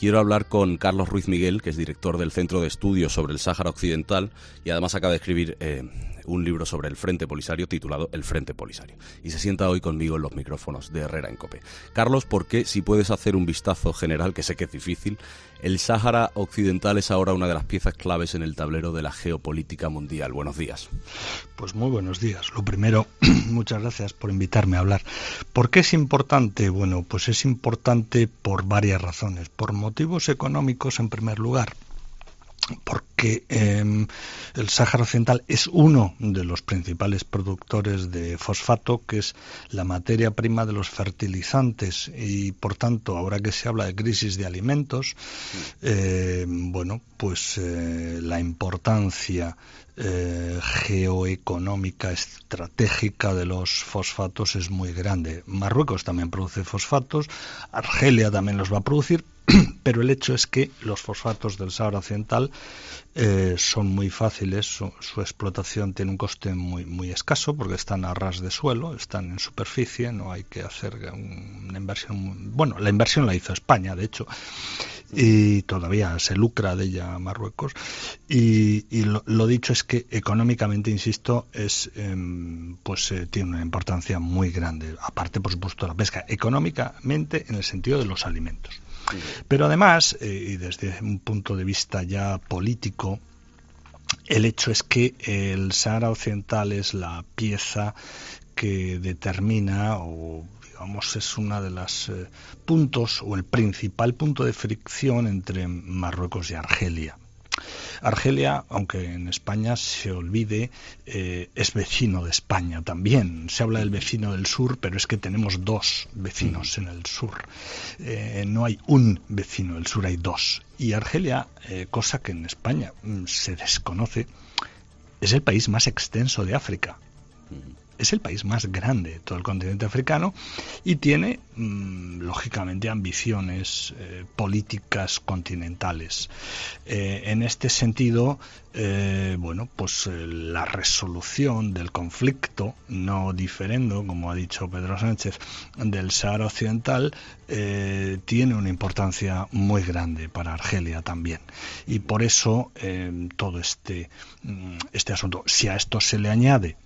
Quiero hablar con Carlos Ruiz Miguel, que es director del Centro de Estudios sobre el Sáhara Occidental y además acaba de escribir un libro sobre el Frente Polisario titulado El Frente Polisario. Y se sienta hoy conmigo en los micrófonos de Herrera en COPE. Carlos, ¿por qué, si puedes hacer un vistazo general, que sé que es difícil, el Sáhara Occidental es ahora una de las piezas claves en el tablero de la geopolítica mundial? Buenos días. Pues muy buenos días. Lo primero, muchas gracias por invitarme a hablar. ¿Por qué es importante? Bueno, pues es importante por varias razones. Por motivos económicos, en primer lugar, porque el Sáhara Occidental es uno de los principales productores de fosfato, que es la materia prima de los fertilizantes, y por tanto, ahora que se habla de crisis de alimentos, la importancia geoeconómica estratégica de los fosfatos es muy grande. Marruecos también produce fosfatos, Argelia también los va a producir, pero el hecho es que los fosfatos del Sáhara Occidental son muy fáciles, su explotación tiene un coste muy escaso porque están a ras de suelo, están en superficie, no hay que hacer una inversión. Bueno, la inversión la hizo España, de hecho, y todavía se lucra de ella Marruecos, y lo dicho es que económicamente, insisto, tiene una importancia muy grande, aparte por supuesto de la pesca, económicamente en el sentido de los alimentos. Pero además, y desde un punto de vista ya político, el hecho es que el Sáhara Occidental es la pieza que determina, o digamos es una de las puntos, o el principal punto de fricción entre Marruecos y Argelia. Argelia, aunque en España se olvide, es vecino de España también. Se habla del vecino del sur, pero es que tenemos dos vecinos en el sur. No hay un vecino del sur, hay dos. Y Argelia, cosa que en España se desconoce, es el país más extenso de África. Es el país más grande de todo el continente africano y tiene, lógicamente, ambiciones políticas continentales. En este sentido, la resolución del conflicto no diferendo, como ha dicho Pedro Sánchez, del Sáhara Occidental, tiene una importancia muy grande para Argelia también. Y por eso todo este asunto, si a esto se le añade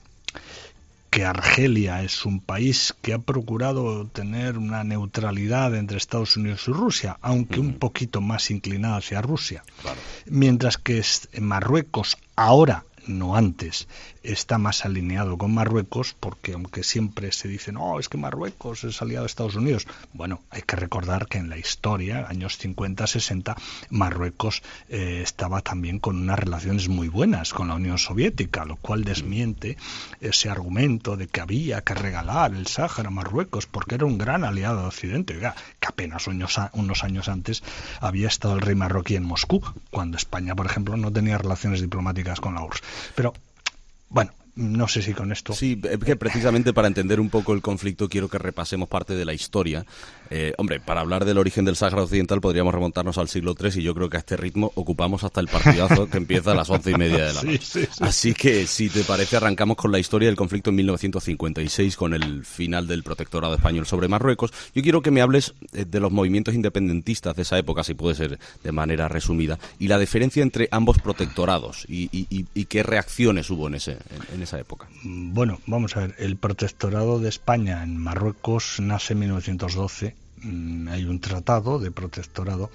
que Argelia es un país que ha procurado tener una neutralidad entre Estados Unidos y Rusia, aunque un poquito más inclinada hacia Rusia, claro, mientras que Marruecos ahora, no antes, está más alineado con Marruecos, porque aunque siempre se dice, no, es que Marruecos es aliado de Estados Unidos, bueno, hay que recordar que en la historia, años 50-60, Marruecos estaba también con unas relaciones muy buenas con la Unión Soviética, lo cual desmiente ese argumento de que había que regalar el Sáhara a Marruecos porque era un gran aliado de Occidente. Oiga, que apenas unos años antes había estado el rey marroquí en Moscú, cuando España, por ejemplo, no tenía relaciones diplomáticas con la URSS. Pero, bueno, no sé si con esto... Sí, que precisamente para entender un poco el conflicto quiero que repasemos parte de la historia. Para hablar del origen del Sáhara Occidental podríamos remontarnos al siglo III y yo creo que a este ritmo ocupamos hasta el partidazo que empieza a las 11:30 de la noche. Sí. Así que, si te parece, arrancamos con la historia del conflicto en 1956 con el final del protectorado español sobre Marruecos. Yo quiero que me hables de los movimientos independentistas de esa época, si puede ser de manera resumida, y la diferencia entre ambos protectorados y qué reacciones hubo en esa época. Bueno, vamos a ver, el protectorado de España en Marruecos nace en 1912, hay un tratado de protectorado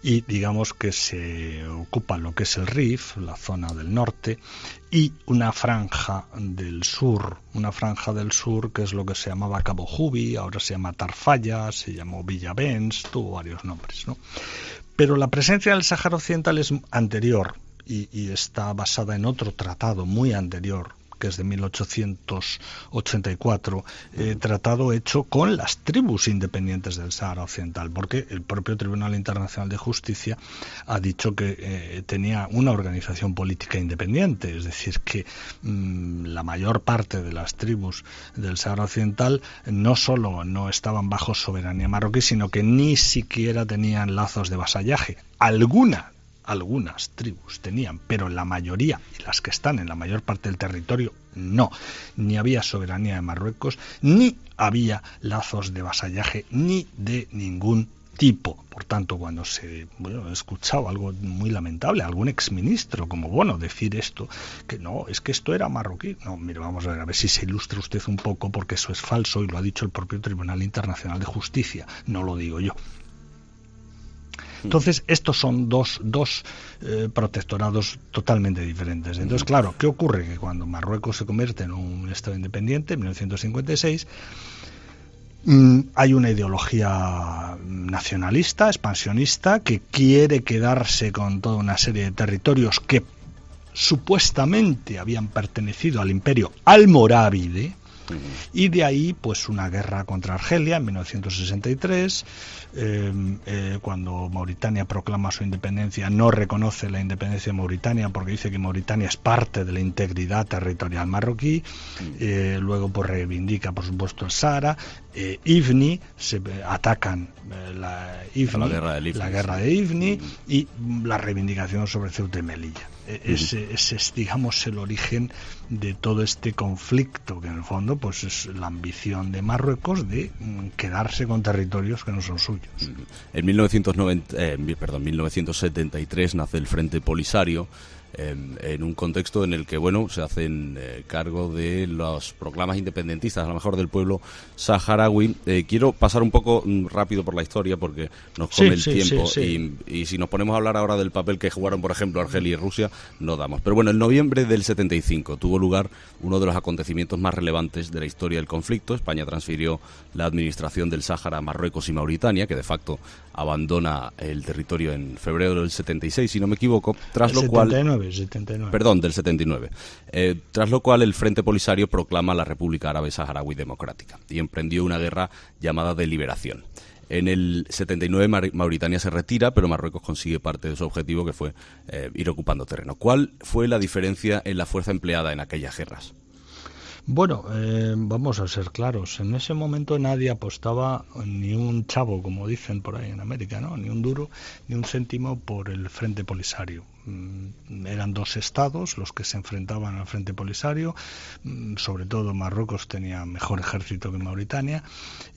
y digamos que se ocupa lo que es el Rif, la zona del norte, y una franja del sur que es lo que se llamaba Cabo Jubi, ahora se llama Tarfaya, se llamó Villavens, tuvo varios nombres, ¿no? Pero la presencia del Sáhara Occidental es anterior y está basada en otro tratado muy anterior, que es de 1884, tratado hecho con las tribus independientes del Sáhara Occidental, porque el propio Tribunal Internacional de Justicia ha dicho que tenía una organización política independiente, es decir, que la mayor parte de las tribus del Sáhara Occidental no solo no estaban bajo soberanía marroquí, sino que ni siquiera tenían lazos de vasallaje. Algunas tribus tenían, pero la mayoría, y las que están en la mayor parte del territorio, no. Ni había soberanía de Marruecos, ni había lazos de vasallaje, ni de ningún tipo. Por tanto, cuando he escuchado algo muy lamentable, algún exministro como Bono decir esto, que no, es que esto era marroquí. No, mire, vamos a ver si se ilustra usted un poco, porque eso es falso y lo ha dicho el propio Tribunal Internacional de Justicia, no lo digo yo. Entonces, estos son dos protectorados totalmente diferentes. Entonces, claro, ¿qué ocurre? Que cuando Marruecos se convierte en un Estado independiente, en 1956, hay una ideología nacionalista, expansionista, que quiere quedarse con toda una serie de territorios que supuestamente habían pertenecido al imperio almorávide, y de ahí pues una guerra contra Argelia en 1963, cuando Mauritania proclama su independencia, no reconoce la independencia de Mauritania porque dice que Mauritania es parte de la integridad territorial marroquí, luego pues reivindica por supuesto el Sahara, Ifni, se atacan la guerra de Ifni y la reivindicación sobre Ceuta y Melilla. Ese es, digamos, el origen de todo este conflicto, que en el fondo pues es la ambición de Marruecos de quedarse con territorios que no son suyos. En 1973 nace el Frente Polisario, en un contexto en el que se hacen cargo de las proclamas independentistas, a lo mejor del pueblo saharaui. Quiero pasar un poco rápido por la historia porque nos come el tiempo. Y si nos ponemos a hablar ahora del papel que jugaron, por ejemplo, Argelia y Rusia, no damos. Pero en noviembre del 75 tuvo lugar uno de los acontecimientos más relevantes de la historia del conflicto. España transfirió la administración del Sáhara a Marruecos y Mauritania, que de facto abandona el territorio en febrero del 76, si no me equivoco, tras lo cual... 79. Perdón, del 79. Tras lo cual el Frente Polisario proclama la República Árabe Saharaui Democrática y emprendió una guerra llamada de liberación. En el 79 Mauritania se retira, pero Marruecos consigue parte de su objetivo, que fue ir ocupando terreno. ¿Cuál fue la diferencia en la fuerza empleada en aquellas guerras? Bueno, vamos a ser claros. En ese momento nadie apostaba ni un chavo, como dicen por ahí en América, ¿no? Ni un duro, ni un céntimo por el Frente Polisario. Eran dos estados los que se enfrentaban al Frente Polisario, sobre todo Marruecos tenía mejor ejército que Mauritania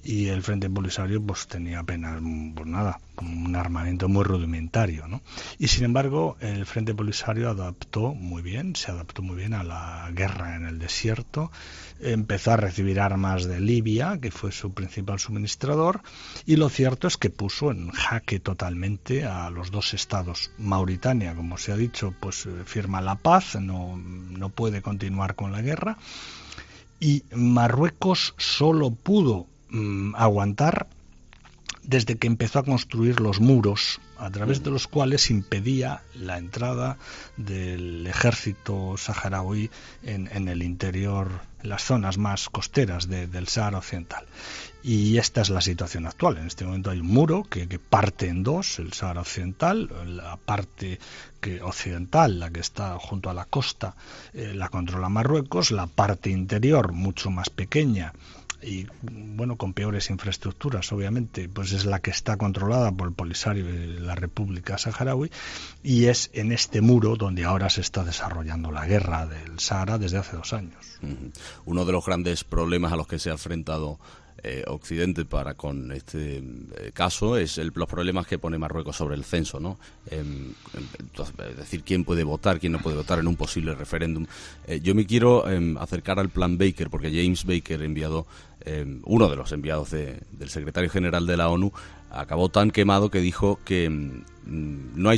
y el Frente Polisario pues tenía apenas un armamento muy rudimentario, ¿no? Y sin embargo el Frente Polisario se adaptó muy bien a la guerra en el desierto, empezó a recibir armas de Libia, que fue su principal suministrador, y lo cierto es que puso en jaque totalmente a los dos estados. Mauritania, como se ha dicho, pues firma la paz, no puede continuar con la guerra, y Marruecos solo pudo aguantar desde que empezó a construir los muros a través de los cuales impedía la entrada del ejército saharaui en el interior, en las zonas más costeras del Sáhara Occidental. Y esta es la situación actual. En este momento hay un muro que parte en dos, el Sáhara Occidental, la parte occidental, la que está junto a la costa, la controla Marruecos, la parte interior, mucho más pequeña, y con peores infraestructuras, obviamente, pues es la que está controlada por el Polisario de la República Saharaui, y es en este muro donde ahora se está desarrollando la guerra del Sahara desde hace 2 años. Uno de los grandes problemas a los que se ha enfrentado Occidente con este caso es los problemas que pone Marruecos sobre el censo, ¿no? Es decir, quién puede votar, quién no puede votar en un posible referéndum. Yo me quiero acercar al plan Baker, porque James Baker, uno de los enviados del secretario general de la ONU, acabó tan quemado que dijo que no hay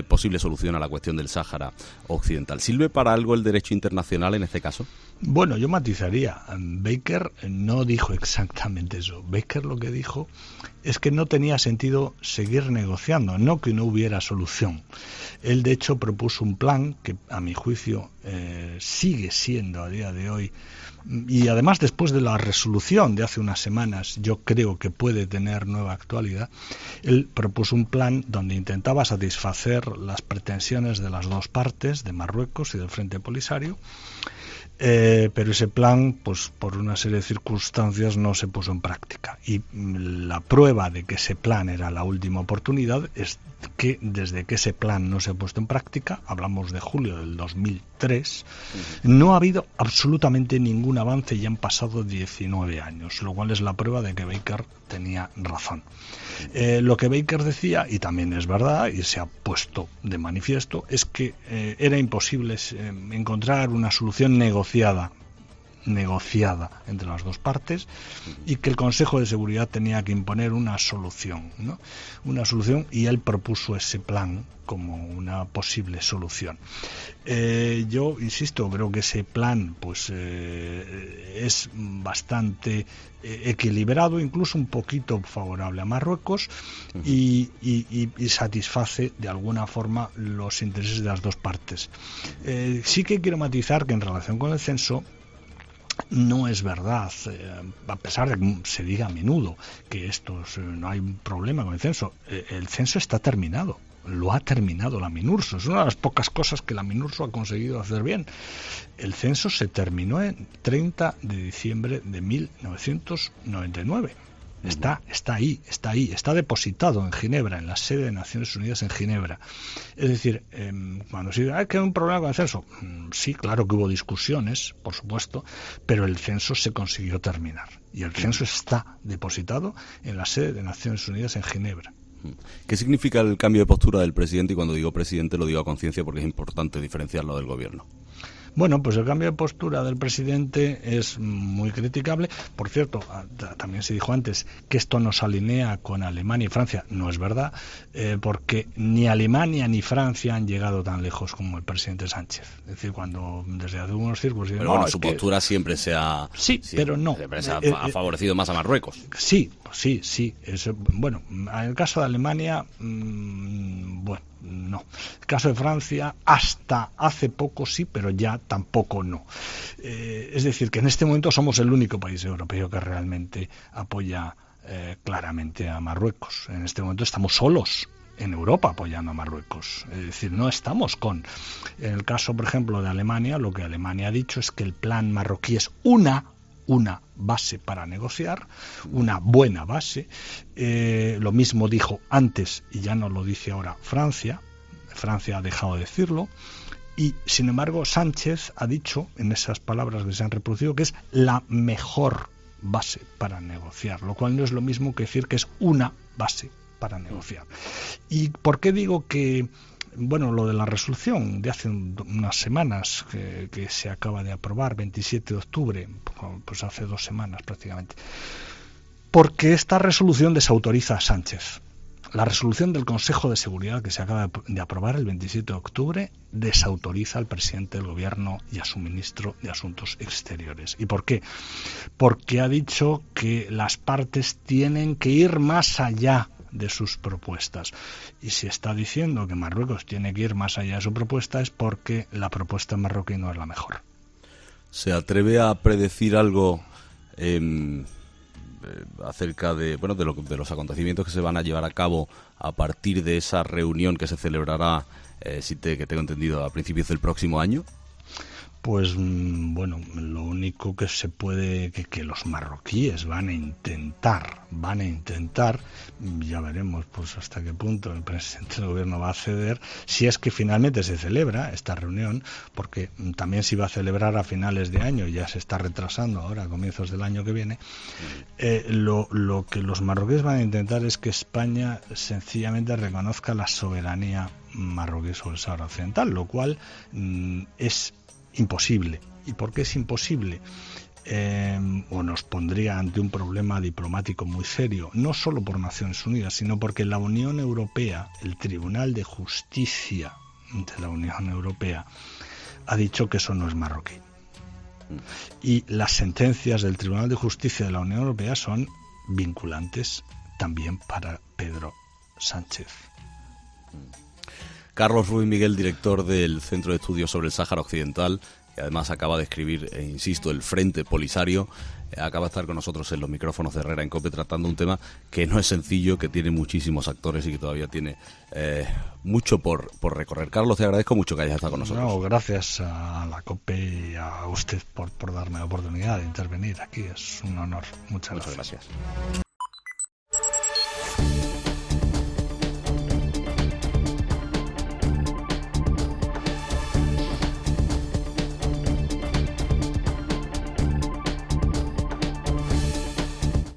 posible solución a la cuestión del Sáhara Occidental. ¿Sirve para algo el derecho internacional en este caso? Bueno, yo matizaría. Baker no dijo exactamente eso. Baker lo que dijo es que no tenía sentido seguir negociando, no que no hubiera solución. Él, de hecho, propuso un plan que, a mi juicio, sigue siendo a día de hoy, y además después de la resolución de hace unas semanas, yo creo que puede tener nueva actualidad. Él propuso un plan donde intentaba satisfacer las pretensiones de las dos partes, de Marruecos y del Frente Polisario, pero ese plan, pues por una serie de circunstancias, no se puso en práctica. Y la prueba de que ese plan era la última oportunidad es que desde que ese plan no se ha puesto en práctica, hablamos de julio del 2003, no ha habido absolutamente ningún avance y han pasado 19 años, lo cual es la prueba de que Baker tenía razón. Lo que Baker decía, y también es verdad, y se ha puesto de manifiesto, es que era imposible encontrar una solución negociada entre las dos partes, y que el Consejo de Seguridad tenía que imponer una solución, ¿no? Una solución, y él propuso ese plan como una posible solución. Yo insisto, creo que ese plan pues es bastante equilibrado, incluso un poquito favorable a Marruecos, y satisface de alguna forma los intereses de las dos partes. Sí que quiero matizar que en relación con el censo, no es verdad, a pesar de que se diga a menudo que no hay un problema con el censo. El censo está terminado, lo ha terminado la MINURSO. Es una de las pocas cosas que la MINURSO ha conseguido hacer bien. El censo se terminó en 30 de diciembre de 1999. Está ahí, está depositado en Ginebra, en la sede de Naciones Unidas en Ginebra. Es decir, cuando se dice que hay un problema con el censo, sí, claro que hubo discusiones, por supuesto, pero el censo se consiguió terminar. Y el censo está depositado en la sede de Naciones Unidas en Ginebra. ¿Qué significa el cambio de postura del presidente? Y cuando digo presidente lo digo a conciencia porque es importante diferenciarlo del gobierno. Bueno, pues el cambio de postura del presidente es muy criticable. Por cierto, también se dijo antes que esto nos alinea con Alemania y Francia. No es verdad, porque ni Alemania ni Francia han llegado tan lejos como el presidente Sánchez. Es decir, cuando desde hace unos círculos... Pero bueno, su postura siempre se ha... Sí, pero no. Siempre se ha favorecido más a Marruecos. Sí. Bueno, en el caso de Alemania, bueno, no. El caso de Francia, hasta hace poco sí, pero ya tampoco no. Es decir, que en este momento somos el único país europeo que realmente apoya claramente a Marruecos. En este momento estamos solos en Europa apoyando a Marruecos. Es decir, no estamos en el caso, por ejemplo, de Alemania, lo que Alemania ha dicho es que el plan marroquí es una base para negociar, una buena base. Lo mismo dijo antes y ya no lo dice ahora Francia. Francia ha dejado de decirlo. Y, sin embargo, Sánchez ha dicho, en esas palabras que se han reproducido, que es la mejor base para negociar, lo cual no es lo mismo que decir que es una base para negociar. ¿Y por qué digo que, bueno, lo de la resolución de hace unas semanas que se acaba de aprobar, 27 de octubre, pues hace 2 semanas prácticamente? Porque esta resolución desautoriza a Sánchez. La resolución del Consejo de Seguridad que se acaba de aprobar el 27 de octubre desautoriza al presidente del Gobierno y a su ministro de Asuntos Exteriores. ¿Y por qué? Porque ha dicho que las partes tienen que ir más allá de sus propuestas. Y si está diciendo que Marruecos tiene que ir más allá de su propuesta es porque la propuesta marroquí no es la mejor. ¿Se atreve a predecir algo acerca de los acontecimientos que se van a llevar a cabo a partir de esa reunión que se celebrará, que tengo entendido, a principios del próximo año? Pues bueno, lo único que se puede, que los marroquíes van a intentar, ya veremos pues hasta qué punto el presidente del gobierno va a ceder, si es que finalmente se celebra esta reunión, porque también se iba a celebrar a finales de año, ya se está retrasando ahora a comienzos del año que viene. Lo que los marroquíes van a intentar es que España sencillamente reconozca la soberanía marroquí sobre el Sáhara Occidental, lo cual es imposible. ¿Y por qué es imposible? O nos pondría ante un problema diplomático muy serio, no solo por Naciones Unidas, sino porque la Unión Europea, el Tribunal de Justicia de la Unión Europea, ha dicho que eso no es marroquí. Y las sentencias del Tribunal de Justicia de la Unión Europea son vinculantes también para Pedro Sánchez. Carlos Ruiz Miguel, director del Centro de Estudios sobre el Sáhara Occidental, que además acaba de escribir, insisto, el Frente Polisario, acaba de estar con nosotros en los micrófonos de Herrera en COPE tratando un tema que no es sencillo, que tiene muchísimos actores y que todavía tiene mucho por recorrer. Carlos, te agradezco mucho que hayas estado con nosotros. No, gracias a la COPE y a usted por darme la oportunidad de intervenir aquí. Es un honor. Muchas gracias.